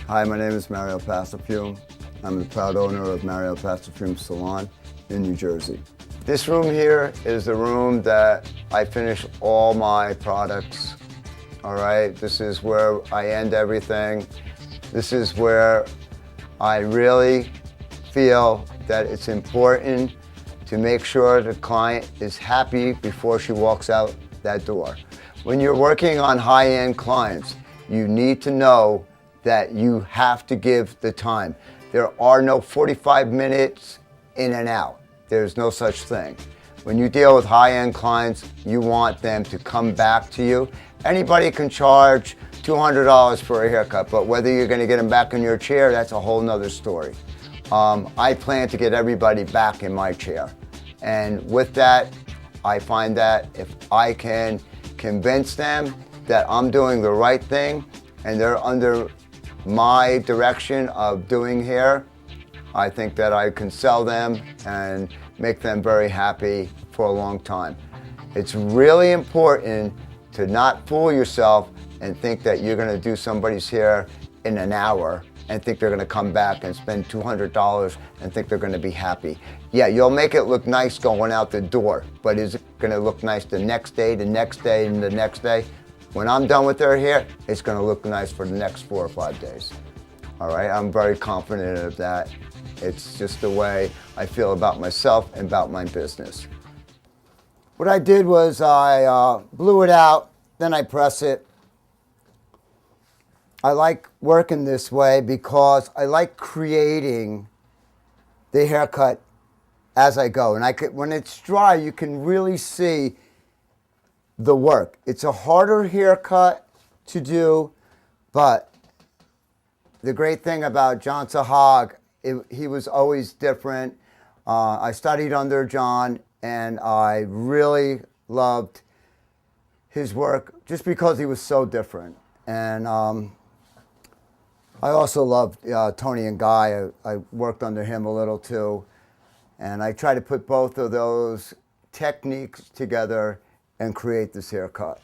Hi, my name is Mario Passafiume. I'm the proud owner of Mario Passafiume Salon in New Jersey. This room here is the room that I finish all my products. All right, this is where I end everything. This is where I really feel that it's important to make sure the client is happy before she walks out that door. When you're working on high-end clients, you need to know that you have to give the time. There are no 45 minutes in and out. There's no such thing. When you deal with high-end clients, you want them to come back to you. Anybody can charge $200 for a haircut, but whether you're gonna get them back in your chair, that's a whole nother story. I plan to get everybody back in my chair. And with that, I find that if I can convince them that I'm doing the right thing and they're under my direction of doing hair, I think that I can sell them and make them very happy for a long time. It's really important to not fool yourself and think that you're gonna do somebody's hair in an hour and think they're gonna come back and spend $200 and think they're gonna be happy. Yeah, you'll make it look nice going out the door, but is it gonna look nice the next day, the next day, and the next day? When I'm done with their hair, it's gonna look nice for the next 4 or 5 days. All right, I'm very confident of that. It's just the way I feel about myself and about my business. What I did was I blew it out, then I press it. I like working this way because I like creating the haircut as I go. And when it's dry, you can really see the work. It's a harder haircut to do, but the great thing about John Sahag, he was always different. I studied under John, and I really loved his work just because he was so different. And I also loved Tony and Guy. I worked under him a little too. And I try to put both of those techniques together and create this haircut.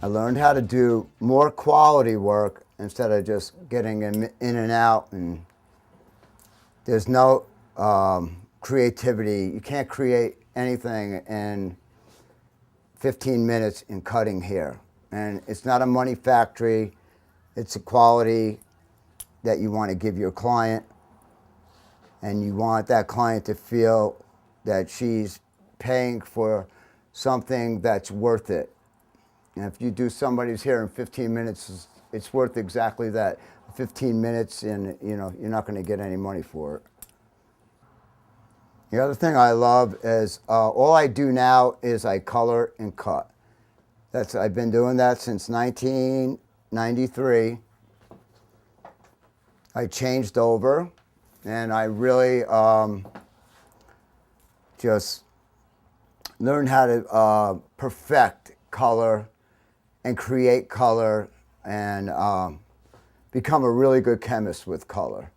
I learned how to do more quality work instead of just getting in and out, and there's no creativity. You can't create anything in 15 minutes in cutting hair. And it's not a money factory. It's a quality that you want to give your client, and you want that client to feel that she's paying for something that's worth it. And if you do somebody's hair in 15 minutes, it's worth exactly that. 15 minutes, and you're not going to get any money for it. The other thing I love is all I do now is I color and cut. I've been doing that since 1993. I changed over, and I really just learned how to perfect color and create color and become a really good chemist with color.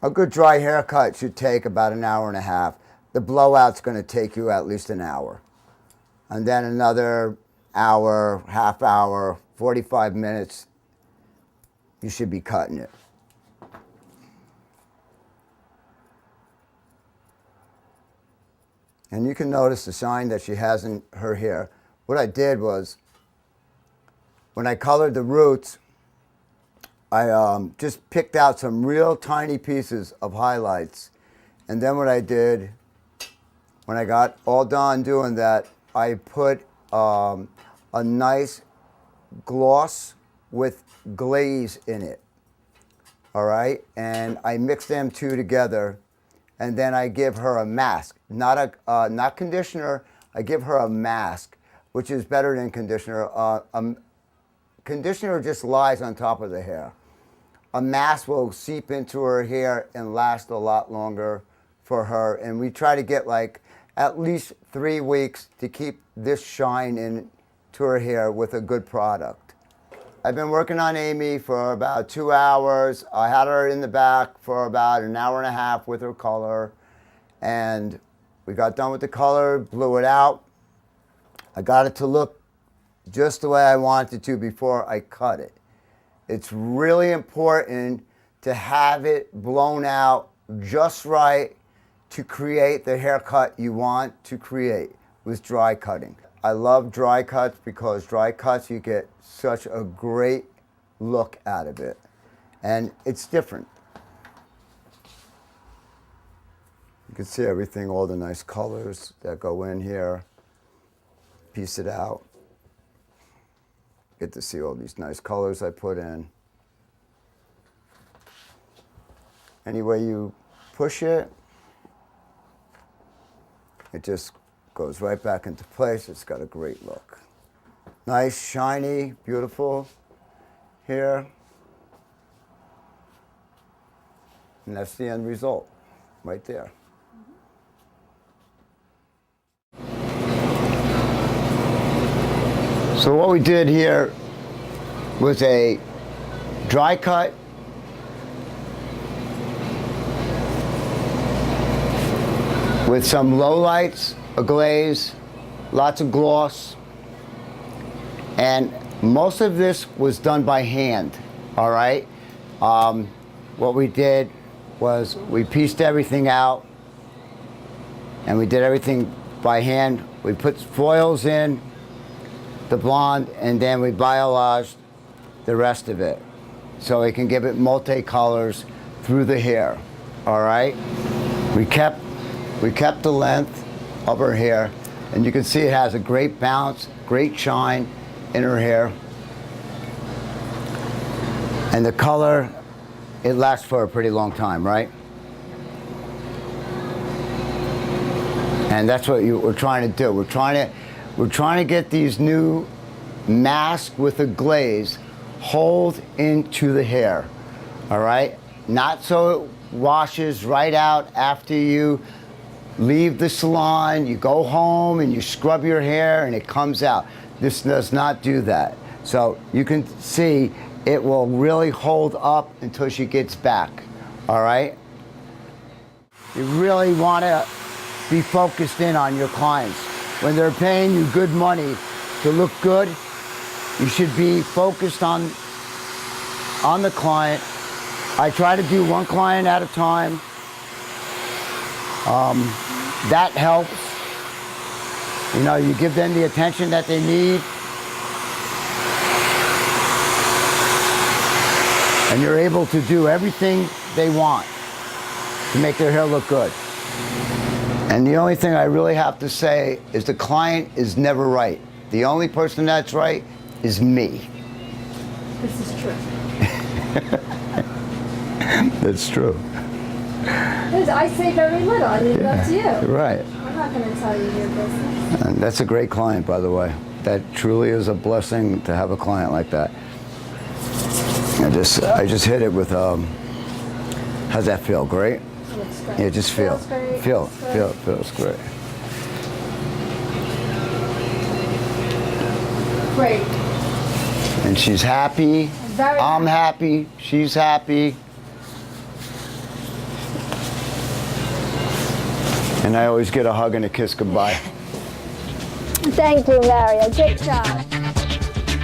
A good dry haircut should take about an hour and a half. The blowout's going to take you at least an hour. And then another hour, half hour, 45 minutes, you should be cutting it. And you can notice the shine that she has in her hair. What I did was, when I colored the roots, I just picked out some real tiny pieces of highlights. And then what I did, when I got all done doing that, I put a nice gloss with glaze in it. All right? And I mix them two together. And then I give her a mask, not conditioner. I give her a mask, which is better than conditioner. Conditioner just lies on top of the hair. a mask will seep into her hair and last a lot longer for her. And we try to get like at least 3 weeks to keep this shine into her hair with a good product. I've been working on Amy for about 2 hours. I had her in the back for about an hour and a half with her color. And we got done with the color, blew it out. I got it to look just the way I wanted it to before I cut it. It's really important to have it blown out just right to create the haircut you want to create with dry cutting. I love dry cuts because dry cuts, you get such a great look out of it. And it's different. You can see everything, all the nice colors that go in here. Piece it out. Get to see all these nice colors I put in. Any way you push it, it just goes right back into place. It's got a great look. Nice, shiny, beautiful hair. And that's the end result, right there. So what we did here was a dry cut with some lowlights, a glaze, lots of gloss, and most of this was done by hand, all right? What we did was we pieced everything out and we did everything by hand. We put foils in, the blonde, and then we biolaged the rest of it so it can give it multi-colors through the hair, all right? We kept the length of her hair, and you can see it has a great bounce, great shine in her hair. And the color, it lasts for a pretty long time, right? And that's what we're trying to do. We're trying to get these new masks with a glaze hold into the hair, all right? Not so it washes right out after you leave the salon, you go home and you scrub your hair and it comes out. This does not do that. So you can see it will really hold up until she gets back, all right? You really want to be focused in on your clients. When they're paying you good money to look good, you should be focused on the client. I try to do one client at a time. That helps. You know, you give them the attention that they need. And you're able to do everything they want to make their hair look good. And the only thing I really have to say is the client is never right. The only person that's right is me. This is true. That's true. I say very little. I leave it up to you. Right. I'm not going to tell you your business. And that's a great client, by the way. That truly is a blessing to have a client like that. I just hit it with, how's that feel? Great? Looks great. Yeah, just feel. Feels great. Feels great. Great. And she's happy. Very I'm happy. She's happy. And I always get a hug and a kiss goodbye. Thank you, Mario. Good job.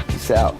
Peace out.